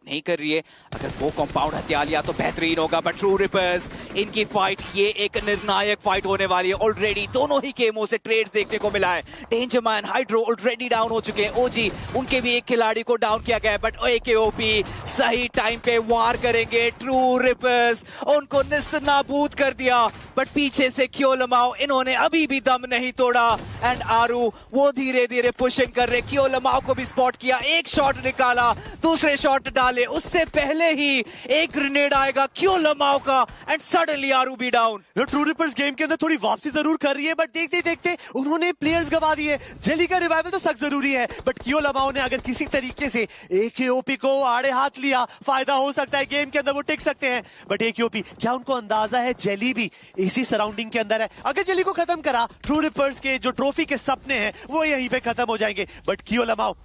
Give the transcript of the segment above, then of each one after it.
नहीं कर रही है। अगर वो कंपाउंड हथिया लिया तो बेहतरीन होगा, बट ट्रू रिपर्स इनकी फाइट ये एक निर्णायक फाइट होने वाली है। ऑलरेडी दोनों ही गेमों से ट्रेड्स देखने को मिला है। Danger man, hydro already down हो चुके हैं। ओजी उनके भी एक खिलाड़ी को डाउन किया गया है, बट एकेओपी सही टाइम पे वार करेंगे। ट्रू रिपर्स उनको निस्तनाबूद कर दिया, बट पीछे से क्योलमाओ इन्होंने अभी भी दम नहीं तोड़ा। एंड आरू वो धीरे धीरे पुशिंग कर रहे। क्योलमाओ को भी स्पॉट किया, एक शॉट निकाला, दूसरे शॉट डाले, उससे पहले ही एक ग्रेनेड आएगा क्योलमाओ का एंड सडनली आरू भी डाउन। ट्रू रिपर्स गेम के अंदर थोड़ी वापसी जरूर कर रही है, बट देखते देखते उन्होंने प्लेयर्स गवा दिए। जेली का रिवाइवल तो सख्त जरूरी है, बट क्योलमाओ ने अगर किसी तरीके से एकेओपी को आड़े हाथ लिया, फायदा हो सकता है गेम के अंदर, वो टिक सकते हैं। बट एकेओपी, क्या उनको अंदाजा है जेली भी इसी सराउंडिंग के अंदर है? अगर जेली को खत्म करा, ट्रू रिपर्स के जो ट्रॉफी के सपने हैं वो यहीं पे खत्म हो जाएंगे। बट क्योलमाओ,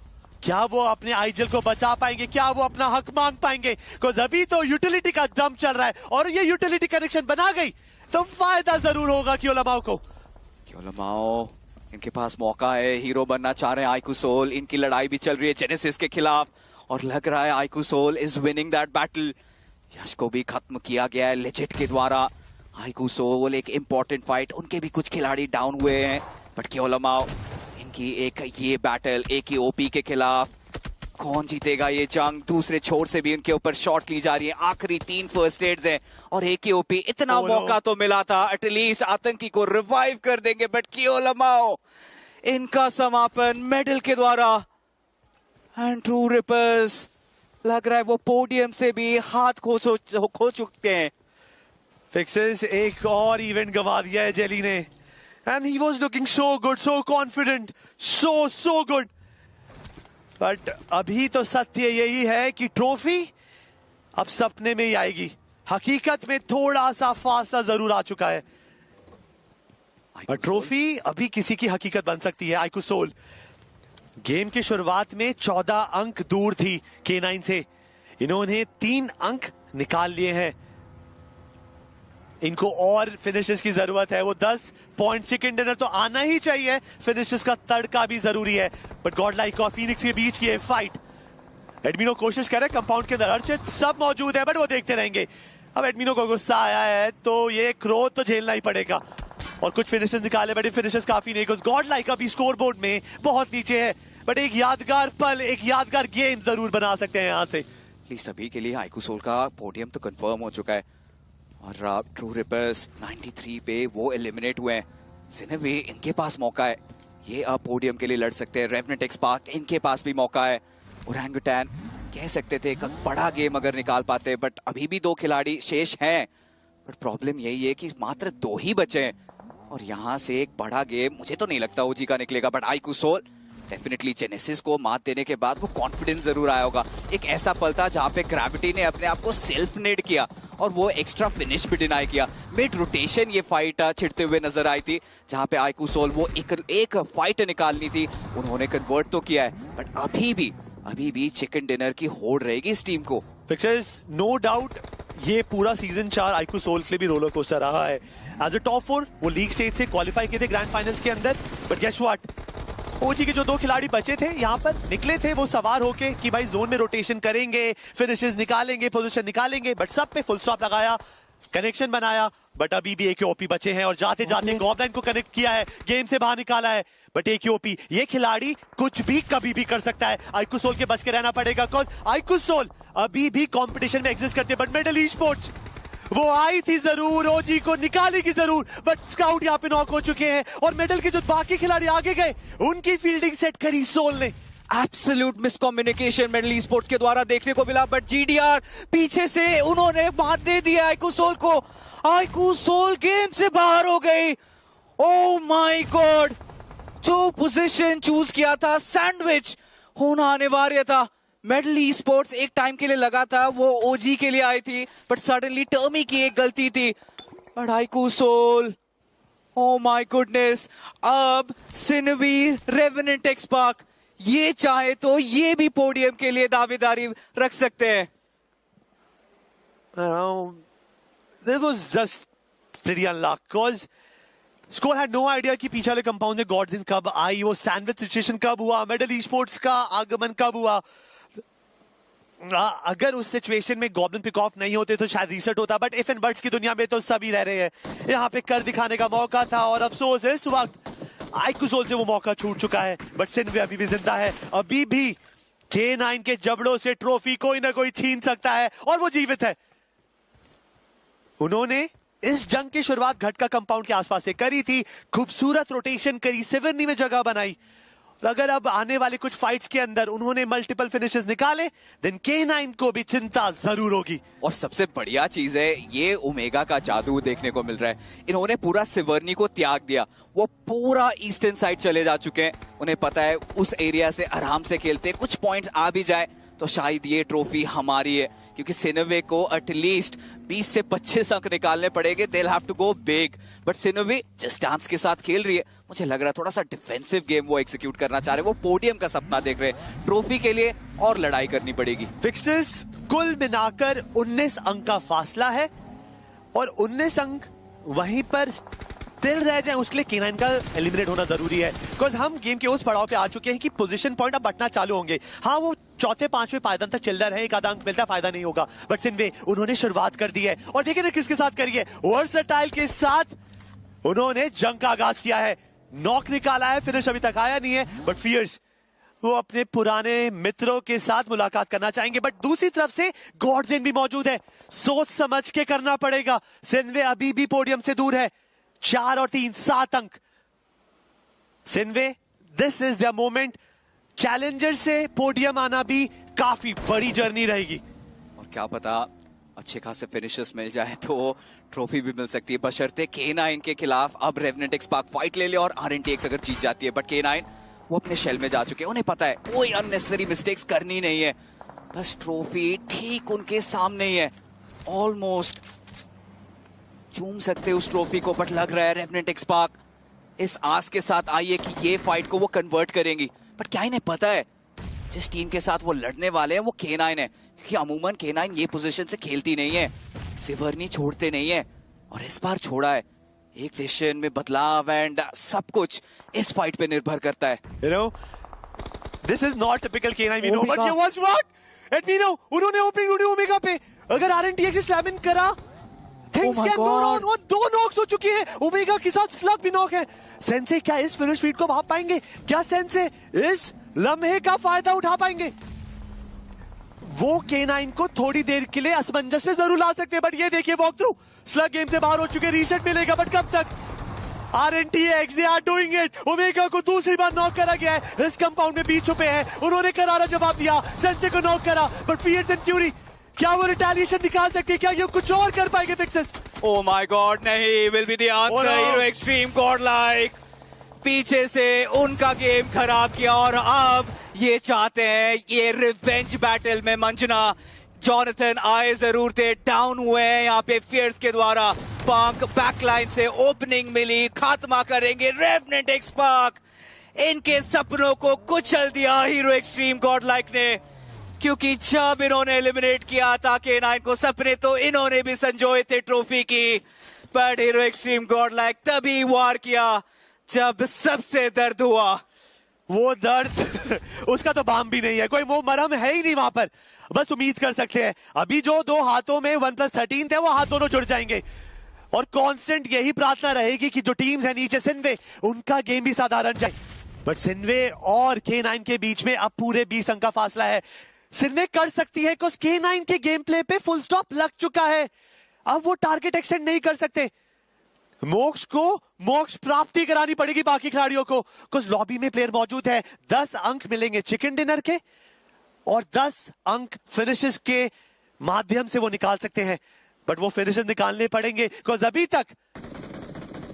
क्या वो अपने आइजल को बचा पाएंगे? क्या वो अपना हक मांग पाएंगे? बिकॉज अभी तो यूटिलिटी का दम चल रहा है, और ये यूटिलिटी कनेक्शन बना गई तो फायदा जरूर होगा क्योलमाओ को। क्योलमाओ इनके पास मौका है, हीरो बनना चाह रहे हैं आइकू सोल। इनकी लड़ाई भी चल रही है जेनेसिस के खिलाफ, और लग रहा है आइकू सोल is winning that battle. Yash को भी खत्म किया गया है लेजिट के द्वारा। आइकू सोल एक इंपॉर्टेंट फाइट, उनके भी कुछ खिलाड़ी डाउन हुए हैं, बट क्योलमाओ इनकी एक ये बैटल एकेओपी के खिलाफ, कौन जीतेगा ये जंग? दूसरे छोर से भी उनके ऊपर शॉट ली जा रही है। आखिरी 3 फर्स्ट एड्स हैं, और एकेओपी इतना मौका तो मिला था, एटलीस्ट आतंकी को रिवाइव कर देंगे, बट क्योलमाओ इनका समापन मेडल के द्वारा। एंड ट्रू रिपर्स लग रहा है वो पोडियम से भी हाथ खो चुके हैं। फिक्सेस एक और इवेंट गवा दिया है जेली ने, and he was looking so good, so confident, so good. But अभी तो सत्य यही है कि ट्रॉफी अब सपने में ही आएगी। हकीकत में थोड़ा सा फासला जरूर आ चुका है, पर ट्रॉफी अभी किसी की हकीकत बन सकती है। आइकू सोल गेम की शुरुआत में 14 अंक दूर थी K9 से, इन्होंने 3 अंक निकाल लिए हैं। इनको और फिनिशेस की जरूरत है, वो 10 पॉइंट चिकन डिनर तो आना ही चाहिए, फिनिशेस का तड़का भी जरूरी है। बट गॉड लाइक और फीनिक्स के बीच की ये फाइट, एडमिनो कोशिश कर रहे हैं कंपाउंड के अंदर, अर्चित सब मौजूद है, बट वो देखते रहेंगे। अब एडमिनो को गुस्सा आया है तो ये क्रोध तो झेलना ही पड़ेगा, और कुछ फिनिशेस निकाले, बट फिनिशेस काफी नहीं। गॉड लाइक अभी स्कोर बोर्ड में बहुत नीचे है, बट एक यादगार पल, एक यादगार गेम जरूर बना सकते हैं यहाँ से। एटलीस्ट अभी के लिए आइकू सोल का पोडियम तो कंफर्म हो चुका है, और ट्रू रिपर्स 93 पे वो एलिमिनेट हुए हैं। सिनेवी इनके पास मौका है, ये अब पोडियम के लिए लड़ सकते हैं। रेवनेंट एक्सपार्क इनके पास भी मौका है। ओरंगुटैन कह सकते थे एक बड़ा गेम अगर निकाल पाते, बट अभी भी 2 खिलाड़ी शेष हैं। बट प्रॉब्लम यही है कि मात्र 2 ही बचे हैं, और यहाँ से एक बड़ा गेम मुझे तो नहीं लगता ओजी का निकलेगा। बट आइकू सोल डेफिनेटली जेनेसिस को मात देने के बाद वो कॉन्फिडेंस जरूर आया होगा। एक ऐसा पल था जहां पे ग्रेविटी ने अपने आप को सेल्फ नेड किया, और वो एक्स्ट्रा फिनिश भी डिनाई किया। मिड रोटेशन ये फाइट छिड़ते हुए नजर आई थी, जहां पे आइकू सोल वो एक फाइट निकालनी थी, उन्होंने कन्वर्ट तो किया है। बट अभी भी चिकन डिनर की होड़ रहेगी इस टीम को। नो डाउट ये पूरा सीजन 4 आइकू सोल के लिए भी रोलर कोस्टर रहा है। एज अ टॉप 4 वो लीग स्टेज से क्वालिफाई किए थे ग्रैंड फाइनल्स के अंदर, बट गेस व्हाट, ओजी के जो 2 खिलाड़ी बचे थे यहाँ पर निकले थे वो सवार होके कि भाई जोन में रोटेशन करेंगे, फिनिशेस निकालेंगे, पोजीशन निकालेंगे, बट सब पे फुल स्टॉप लगाया, कनेक्शन बनाया। बट अभी भी एकेओपी बचे हैं, और जाते जाते गॉब्लिन को कनेक्ट किया है, गेम से बाहर निकाला है। बट एकेओपी ये खिलाड़ी कुछ भी कभी भी कर सकता है। आइकू सोल के बच के रहना पड़ेगा, बिकॉज आइकू सोल अभी भी कंपटीशन में एग्जिस्ट करते हैं। बट मेडल ई स्पोर्ट्स वो आई थी जरूर, ओजी को निकालेगी जरूर, बट स्काउट यहाँ पे नॉक हो चुके हैं, और मेडल के जो बाकी खिलाड़ी आगे गए उनकी फील्डिंग सेट करी सोल ने। एब्सोल्यूट मिसकम्युनिकेशन मेडल स्पोर्ट्स के द्वारा देखने को मिला, बट जीडीआर पीछे से उन्होंने मात दे दिया आइकू सोल को। आइकू सोल गेम से बाहर हो गई। ओह माय गॉड, जो पोजीशन चूज किया था, सैंडविच होना अनिवार्य था। मेडल ई स्पोर्ट्स एक टाइम के लिए लगा था वो ओजी के लिए आई थी, बट सडनली टर्मी की एक गलती थी। बट आइकू सोल, ओह माय गुडनेस, अब सिनेवी, रेवेनेंट एक्सपार्क ये चाहे तो ये भी पोडियम के लिए दावेदारी रख सकते हैं। This was just pretty unluck, cause score had no idea कि पीछे वाले कंपाउंड में गॉड्स कब आई, वो सैंडविच सिचुएशन कब हुआ, मेडल ई स्पोर्ट्स का आगमन कब हुआ। अगर उस सिचुएशन में गॉब्लिन पिक ऑफ नहीं होते तो शायद रीसेट होता, बट इफ एंड बट्स की दुनिया में तो सभी रह रहे हैं। यहाँ पे कर दिखाने का मौका था और अफसोस है इस वक्त आइकुसोल से वो मौका छूट चुका है। बट सिन्वे अभी भी जिंदा है, अभी भी K9 के जबड़ों से ट्रॉफी कोई ना कोई छीन सकता है और वो जीवित है। उन्होंने इस जंग की शुरुआत घटका कंपाउंड के आसपास से करी थी, खूबसूरत रोटेशन करी, सिवरनी में जगह बनाई। और अगर अब आने वाले कुछ फाइट्स के अंदर उन्होंने मल्टीपल फिनिशेस निकाले, देन K9 को भी चिंता जरूर होगी। और सबसे बढ़िया चीज है ये ओमेगा का जादू देखने को मिल रहा है। इन्होंने पूरा सिवर्नी को त्याग दिया, वो पूरा ईस्टर्न साइड चले जा चुके हैं। उन्हें पता है उस एरिया से आराम से खेलते, कुछ पॉइंट्स आ भी जाए तो शायद ये ट्रॉफी हमारी है, क्योंकि सिनवे को एटलीस्ट 20 से 25 अंक निकालने पड़ेंगे। They have to go big, but सिनवे जिस डांस के साथ खेल रही है, मुझे लग रहा है थोड़ा सा डिफेंसिव गेम वो एग्जीक्यूट करना चाह रहे हैं। वो पोडियम का सपना देख रहे हैं, ट्रॉफी के लिए और लड़ाई करनी पड़ेगी। फिक्सेस कुल मिलाकर 19 अंक का फासला है और 19 अंक वहीं पर स्टिल रह जाए उसके लिए K9 का एलिमिनेट होना जरूरी है। बिकॉज हम गेम के उस पड़ाव पे आ चुके हैं कि पोजीशन पॉइंट अब बटना चालू होंगे। हाँ, वो चौथे पांचवें पायदान तक चल रहे हैं, एक आधा अंक मिलता फायदा नहीं होगा, बट सिन्वे उन्होंने शुरुआत कर दी है और देखिए ना किसके साथ करी है, वर्सटाइल के साथ उन्होंने जंग का आगाज किया है। नॉक निकाला है, फिनिश अभी तक आया नहीं है, बट फियर्स वो अपने पुराने मित्रों के साथ मुलाकात करना चाहेंगे। बट दूसरी तरफ से गॉडजेन भी मौजूद है, सोच समझ के करना पड़ेगा। सिन्वे अभी भी पोडियम से दूर है, 4 और 3 7 अंक। सिन्वे, this is the moment. Challenger से पोडियम आना भी काफी बड़ी जर्नी रहेगी और क्या पता अच्छे खासे फिनिशेस मिल जाए तो ट्रॉफी भी मिल सकती है, बशर्ते K9 के खिलाफ अब रेवेनेंट एक्सपार्क फाइट ले ले और RNTX अगर जीत जाती है। बट K9 वो अपने शेल में जा चुके हैं, उन्हें पता है कोई अननेसेसरी मिस्टेक्स करनी नहीं है, बस ट्रॉफी ठीक उनके सामने ही है। ऑलमोस्ट चूम सकते उस ट्रॉफी को, बट लग रहा है रेवेनेंट एक्सपार्क इस आस के साथ आई है कि ये फाइट को वो कन्वर्ट करेंगी। बट क्या इन्हें पता है जिस टीम के साथ वो लड़ने वाले हैं वो K9 है, क्योंकि अमूमन K9 ये पोजीशन से खेलती नहीं है, सिवर्नी छोड़ते नहीं है और इस बार छोड़ा है। एक डिसीजन में बदलाव एंड सब कुछ इस फाइट पे निर्भर करता है। You know, this is not typical K9 we know, but Omega. you watch what? Let me know. उन्होंने ओपनिंग ढूंढी ओमेगा पे, अगर RNTX से स्लैम इन करा, things Oh my can go God. wrong। वो 2 नॉक्स हो चुकी है, ओमेगा के साथ स्लग भी नॉक है। सेंसे क्या इस फिनिश फीड को भाप पाएंगे? क्या सेंसे इस लम्हे का फायदा उठा पाएंगे? वो K9 को थोड़ी देर के लिए असमंजस में जरूर ला सकते हैं, बट ये देखिए वॉक थ्रू, स्लग गेम से बाहर हो चुके, रीसेट मिलेगा, बट कब तक? RNTX they are doing it। Omega को दूसरी बार नॉक करा गया है, इस कंपाउंड में बीच छुपे हैं, उन्होंने करारा जवाब दिया, सेंसे को नॉक करा, बट फियर्स एंड फ्यूरी क्या वो रिटेलिएशन निकाल सकती है? क्या ये कुछ और कर पाएंगे फिक्सेस? Oh my God, नहीं, will be the answer। Oh no। Hero Extreme Godlike पीछे से उनका गेम खराब किया और अब ये चाहते हैं ये रिवेंज बैटल में मंचना। जॉनथन आए जरूर थे, डाउन हुए हैं यहाँ पे फियर्स के द्वारा। पंक बैकलाइन से ओपनिंग मिली, खात्मा करेंगे रेवेनेंट एक्सपार्क। इनके सपनों को कुचल दिया हीरो एक्सट्रीम गॉडलाइक ने, क्योंकि जब इन्होंने एलिमिनेट किया था K9 को, सपने तो इन्होंने भी संजोए थे ट्रॉफी की, बट हीरो एक्सट्रीम गॉडलाइक तभी वार किया जब सबसे दर्द हुआ। वो दर्द उसका तो बाम भी नहीं है, कोई वो मरहम है ही नहीं वहां पर। बस उम्मीद कर सकते हैं अभी जो 2 हाथों में 1+13 थे वो हाथ दोनों जुड़ जाएंगे और कांस्टेंट यही प्रार्थना रहेगी कि जो टीम्स है नीचे सिन्वे, उनका गेम भी साधारण जाए। बट सिन्वे और K9 के बीच में अब पूरे 20 अंक का फासला है। सिन्वे कर सकती है बिकॉज़ K9 के गेम प्ले पे फुल स्टॉप लग चुका है, अब वो टारगेट एक्सटेंड नहीं कर सकते। मोक्ष को मोक्ष प्राप्ति करानी पड़ेगी बाकी खिलाड़ियों को, कुछ लॉबी में प्लेयर मौजूद है। 10 अंक मिलेंगे चिकन डिनर के और 10 अंक फिनिशेस के माध्यम से वो निकाल सकते हैं, बट वो फिनिशेस निकालने पड़ेंगे बिकॉज अभी तक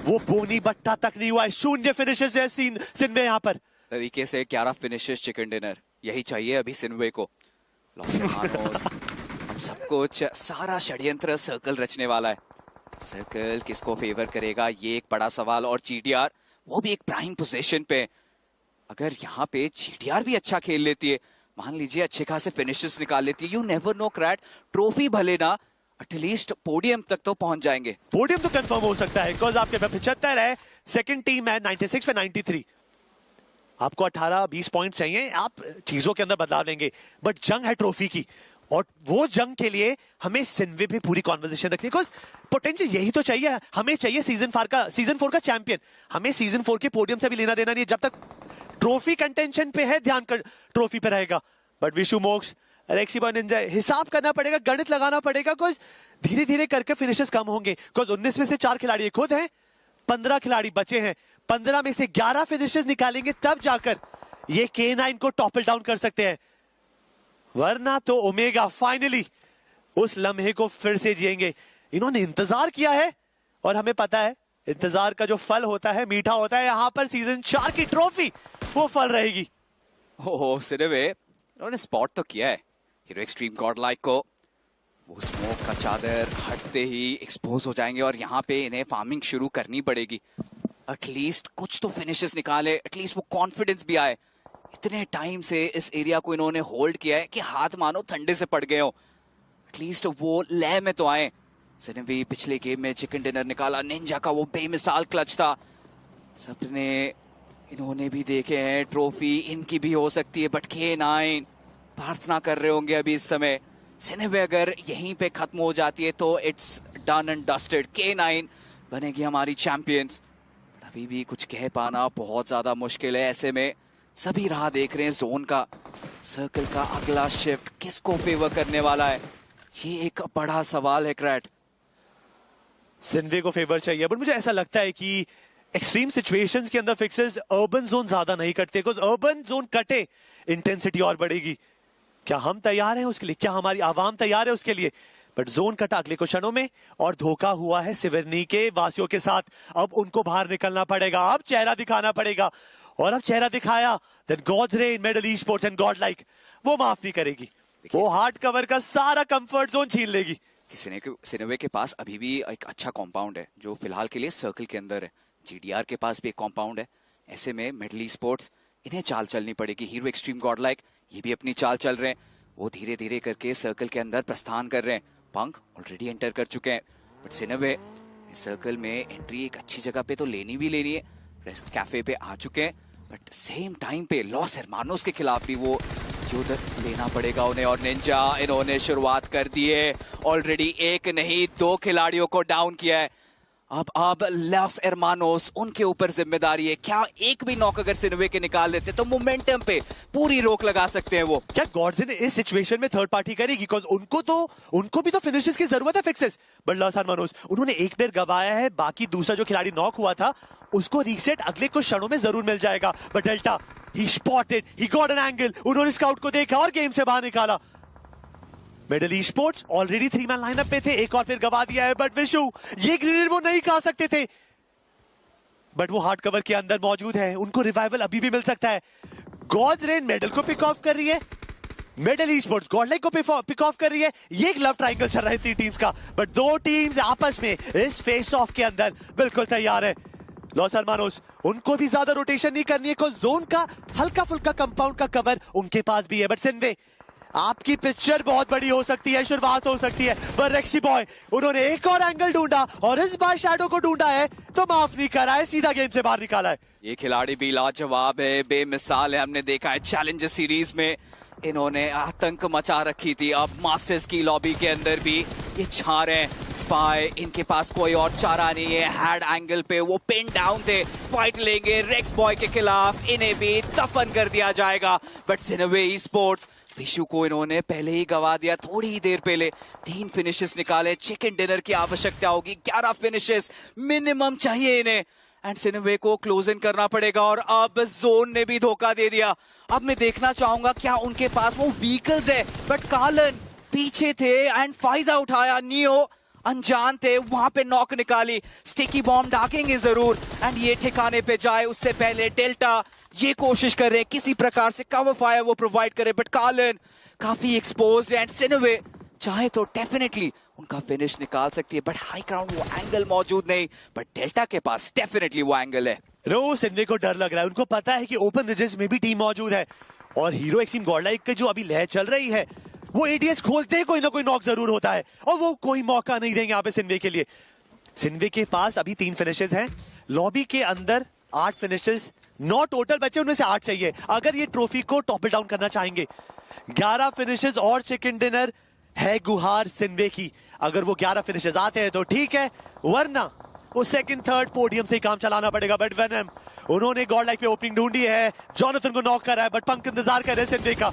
वो बोनी बट्टा तक नहीं हुआ है। 0 फिनिशेस है सिन्वे यहाँ पर। तरीके से 11 फिनिशेस चिकन डिनर, यही चाहिए अभी सिन्वे को। लॉस एंजेलिस, अब सब कुछ, सारा षड्यंत्र सर्कल रचने वाला है। सर्कल किसको फेवर करेगा ये एक बड़ा सवाल, और GTR वो भी एक प्राइम पोजीशन पे। अगर यहाँ पे GTR भी अच्छा खेल लेती है, मान लीजिए अच्छे खासे फिनिशेस निकाल लेती है, यू नेवर नो क्रैट, ट्रॉफी भले ना एटलीस्ट पोडियम तक तो पहुंच जाएंगे। पोडियम तो कंफर्म हो सकता है बिकॉज आपके पास 75 है, सेकंड टीम है 96 पे 93। आपको 18-20 पॉइंट चाहिए, आप चीजों के अंदर बदलाव लेंगे, बट जंग है ट्रॉफी की, और वो जंग के लिए हमें सिन्वे पे पूरी कॉन्वर्सेशन रखनी, बिकॉज पोटेंशियल यही तो चाहिए हमें। चाहिए सीजन 4 का चैंपियन। हमें सीजन 4 के पोडियम से भी लेना देना नहीं है। जब तक ट्रॉफी कंटेंशन पे है, ध्यान ट्रॉफी पे रहेगा। बट विशु मोक्ष, रेक्सी बॉय निंजा, हिसाब करना पड़ेगा, गणित लगाना पड़ेगा, बिकॉज धीरे धीरे करके फिनिशेस कम होंगे। बिकॉज 19 में से 4 खिलाड़ी खुद हैं, 15 खिलाड़ी बचे हैं। 15 में से 11 फिनिशेस निकालेंगे, तब जाकर ये K9 को टॉपल डाउन कर सकते हैं। वरना तो ओमेगा फाइनली उस लम्हे को फिर से जिएंगे। इन्होंने इंतजार किया है और हमें पता है इंतजार का जो फल होता है मीठा होता है। यहां पर सीजन 4 की ट्रॉफी वो फल रहेगी। ओह सिनेवे, उन्होंने स्पॉट तो किया है हीरो एक्सट्रीम गॉडलाइक को। वो स्मोक का चादर हटते ही एक्सपोज हो जाएंगे और यहाँ पे इन्हें फार्मिंग शुरू करनी पड़ेगी। एटलीस्ट कुछ तो फिनिशेस निकाले, एटलीस्ट वो कॉन्फिडेंस भी आए। इतने टाइम से इस एरिया को इन्होंने होल्ड किया है कि हाथ मानो ठंडे से पड़ गए हो। एटलीस्ट वो लय में तो आए। सिनेवे पिछले गेम में चिकन डिनर निकाला, निंजा का वो बेमिसाल क्लच था। सबने इन्होंने भी देखे हैं, ट्रॉफी इनकी भी हो सकती है। बट K9 प्रार्थना कर रहे होंगे अभी इस समय। सिनेवे अगर यहीं पे खत्म हो जाती है तो it's done and dusted. K9 बनेगी हमारी चैंपियंस। अभी भी कुछ कह पाना बहुत ज्यादा मुश्किल है। ऐसे में सभी राह देख रहे हैं जोन का, सर्कल का अगला शिफ्ट किसको फेवर करने वाला है, ये एक बड़ा सवाल है। क्रैट सिन्वे को फेवर चाहिए, बट मुझे ऐसा लगता है कि एक्सट्रीम सिचुएशंस के अंदर फिक्सेस अर्बन जोन ज्यादा नहीं कटते, बिकॉज अर्बन जोन कटे इंटेंसिटी और बढ़ेगी। क्या हम तैयार हैं उसके लिए? क्या हमारी आवाम तैयार है उसके लिए? बट जोन कटा अगले कुछ क्षणों में और धोखा हुआ है सिवरनी के वासियों के साथ। अब उनको बाहर निकलना पड़ेगा, अब चेहरा दिखाना पड़ेगा। और अब चेहरा दिखाया, then gods rain, medal e sports and god like वो माफ नहीं करेगी। वो हार्ड कवर का सारा कंफर्ट जोन छीन लेगी। सिनेवे के पास अभी भी एक अच्छा कॉम्पाउंड है जो फिलहाल के लिए सर्कल के अंदर है। GDR के पास भी एक कॉम्पाउंड है। ऐसे में मेडल ई स्पोर्ट्स इन्हें चाल चलनी पड़ेगी। हीरो एक्सट्रीम गॉडलाइक ये भी अपनी चाल चल रहे हैं। वो धीरे धीरे करके सर्कल के अंदर प्रस्थान कर रहे हैं। पंख ऑलरेडी एंटर कर चुके हैं। बट सिनेवे सर्कल में एंट्री एक अच्छी जगह पे तो लेनी भी लेनी है। रेस्ट कैफे पे आ चुके हैं, बट सेम टाइम पे लॉस हरमानोस के खिलाफ भी वो युद्ध लेना पड़ेगा उन्हें। और निंजा इन्होंने शुरुआत कर दी है। ऑलरेडी एक नहीं 2 खिलाड़ियों को डाउन किया है। अब लॉस हरमानोस उनके ऊपर जिम्मेदारी है। क्या एक भी नॉक अगर सिनेवे के निकाल देते तो मोमेंटम पे पूरी रोक लगा सकते हैं वो। क्या गॉड्स इस सिचुएशन में थर्ड पार्टी करेगी? बिकॉज उनको भी तो फिनिशेस की जरूरत है, फिक्सेस। बट लॉस हरमानोस उन्होंने एक प्लेयर गवाया है, बाकी दूसरा जो खिलाड़ी नॉक हुआ था उसको रीसेट अगले कुछ क्षणों में जरूर मिल जाएगा। But delta he spotted, he got an angle. उन्होंने स्काउट को देखा और गेम से बाहर निकाला। Medal e sports already 3 man lineup पे थे, एक और फिर गवा दिया है। बट विशु ये ग्रेनेड वो नहीं खा सकते थे, बट वो हार्ड कवर के अंदर मौजूद है। उनको रिवाइवल अभी भी मिल सकता है। गॉड्स रेन मेडल को पिक ऑफ कर रही है, मेडल ई स्पोर्ट्स गॉडलाइक को पिक ऑफ कर रही है। ये एक लव ट्रायंगल चल रहा है 3 टीम्स का, बट 2 टीम्स आपस में इस फेस ऑफ के अंदर बिल्कुल तैयार है। लॉस हरमानोस उनको भी ज्यादा रोटेशन नहीं करनी है, बिकॉज जोन का हल्का फुल्का कंपाउंड का कवर उनके पास भी है। बट सिन्वे आपकी पिक्चर बहुत बड़ी हो सकती है, शुरुआत हो सकती है। पर रेक्सी बॉय उन्होंने एक और एंगल ढूंढा और इस बार शैडो को ढूंढा है तो माफ नहीं करा है, सीधा गेम से बाहर निकाला है। ये खिलाड़ी भी लाजवाब है, बेमिसाल है। हमने देखा है चैलेंजर सीरीज में इन्होंने आतंक मचा रखी थी। अब मास्टर्स की लॉबी के अंदर भी ये छा रहे हैं। स्पाई इनके पास कोई और चारा नहीं है। हैड एंगल पे वो पिन डाउन थे, फाइट लेंगे रेक्स बॉय के खिलाफ, इन्हें भी दफन कर दिया जाएगा। बट सिनेवे ई स्पोर्ट्स विशु को इन्होंने पहले ही गवा दिया, थोड़ी ही देर पहले 3 फिनिशेस निकाले। चिकन डिनर की आवश्यकता होगी, 11 फिनिशेस मिनिमम चाहिए इन्हें। एंड सिनेवे को क्लोज इन करना पड़ेगा। और अब जोन ने भी धोखा दे दिया। अब मैं देखना चाहूंगा क्या उनके पास वो व्हीकल्स है। बट कार्लन पीछे थे एंड फायदा उठाया। नियो अनजान थे, वहां पे नॉक निकाली। स्टिकी बॉम्ब डाकेंगे जरूर एंड ये ठिकाने पे जाए उससे पहले डेल्टा ये कोशिश कर रहे हैं किसी प्रकार से कवर फायर वो प्रोवाइड करे। बट कार्लन काफी एक्सपोज्ड एंड सिनेवे चाहे तो डेफिनेटली उनका फिनिश निकाल सकती है। बट हाई ग्राउंड वो एंगल मौजूद नहीं। बट डेल्टा के पास डेफिनेटली वो एंगल है। रो सिन्वे को डर लग रहा है, उनको पता है कि ओपन रिजेस में भी टीम मौजूद है। और हीरो एक्सट्रीम गॉडलाइक की जो अभी लहर चल रही है, वो एडीएस खोलते ही कोई ना कोई नॉक जरूर होता है और वो कोई मौका नहीं देंगे यहाँ पे सिन्वे के लिए। सिन्वे के पास अभी 3 फिनिशेस हैं, लॉबी के अंदर 8 फिनिशेस 9 टोटल बचे, उनमें से 8 चाहिए अगर ये ट्रॉफी को टॉपल डाउन करना चाहेंगे। 11 फिनिशेस और चिकन डिनर है गुहार सिन्वे की। अगर वो 11 फिनिशेस आते हैं तो ठीक है, वरना वो सेकंड थर्ड पोडियम से ही काम चलाना पड़ेगा। बट वेनम, उन्होंने गॉड लाइक पे ओपनिंग ढूंढी है, जॉनथन को नॉक कर रहा है, बट पंक इंतजार कर रहे हैं सिन्वे का।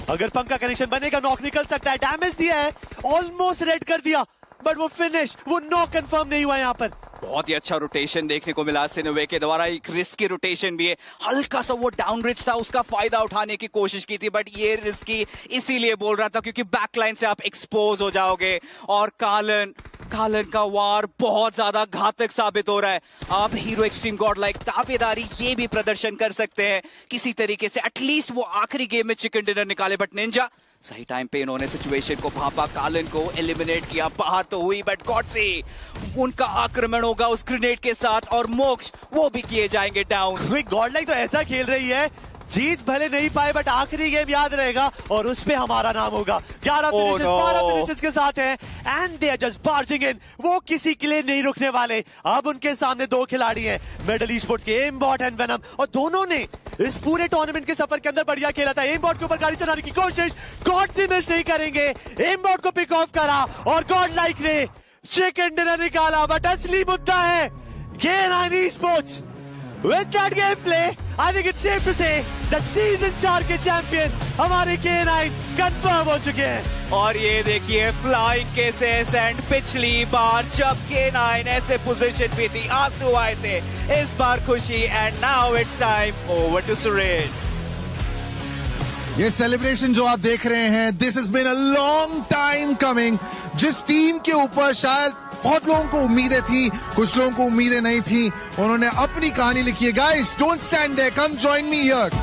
अगर पंक का कनेक्शन बनेगा, नॉक निकल सकता है। डैमेज दिया है, ऑलमोस्ट रेड कर दिया, बट वो फिनिश, वो नॉक कंफर्म नहीं हुआ यहाँ पर। बहुत ही अच्छा रोटेशन देखने को मिला सिनोवे के द्वारा, एक रिस्की रोटेशन भी है। हल्का सा वो डाउन रिच था, उसका फायदा उठाने की कोशिश की थी, बट ये रिस्की इसीलिए बोल रहा था क्योंकि बैकलाइन से आप एक्सपोज हो जाओगे। और कालन का वार बहुत ज्यादा घातक साबित हो रहा है। आप हीरो एक्सट्रीम गॉड लाइक दावेदारी ये भी प्रदर्शन कर सकते हैं किसी तरीके से, एटलीस्ट वो आखिरी गेम में चिकन डिनर निकाले। बट निंजा सही टाइम पे इन्होंने सिचुएशन को भापा, कालन को एलिमिनेट किया। बाहर तो हुई, बट गॉडसी उनका आक्रमण होगा उस ग्रेनेड के साथ, और मोक्ष वो भी किए जाएंगे डाउन। गॉड लाइक तो ऐसा खेल रही है, जीत भले नहीं पाए बट आखिरी गेम याद रहेगा और उस पे हमारा नाम होगा। 11 फिनिशेस, 12 फिनिशेस के साथ हैं, एंड दे आर जस्ट बार्जिंग इन। वो किसी के लिए नहीं रुकने वाले। अब उनके सामने 2 खिलाड़ी हैं, मिडल ई-स्पोर्ट्स के एमबॉट एंड वेनम, और दोनों ने इस पूरे टूर्नामेंट के सफर के अंदर बढ़िया खेला था। एमबॉट के ऊपर गाड़ी चलाने की कोशिश, गॉडसी मिस नहीं करेंगे। एमबॉट को पिक ऑफ करा और गॉड लाइक ने चिकन डिनर निकाला। बट असली मुद्दा है K9 Esports। With that gameplay, I think it's safe to say that season 4 के चैंपियन हमारे K9 कंफर्म हो चुके हैं। और ये देखिए फ्लाइंग केसेस, एंड पिछली बार जब K9 ऐसे पोजीशन पे थी, आंसू आए थे, इस बार खुशी। And now it's time over to Suresh. ये सेलिब्रेशन जो आप देख रहे हैं, this has been a long time coming. जिस टीम के ऊपर शायद बहुत लोगों को उम्मीदें थी, कुछ लोगों को उम्मीदें नहीं थी, उन्होंने अपनी कहानी लिखी है। Guys, don't stand there, come join me here.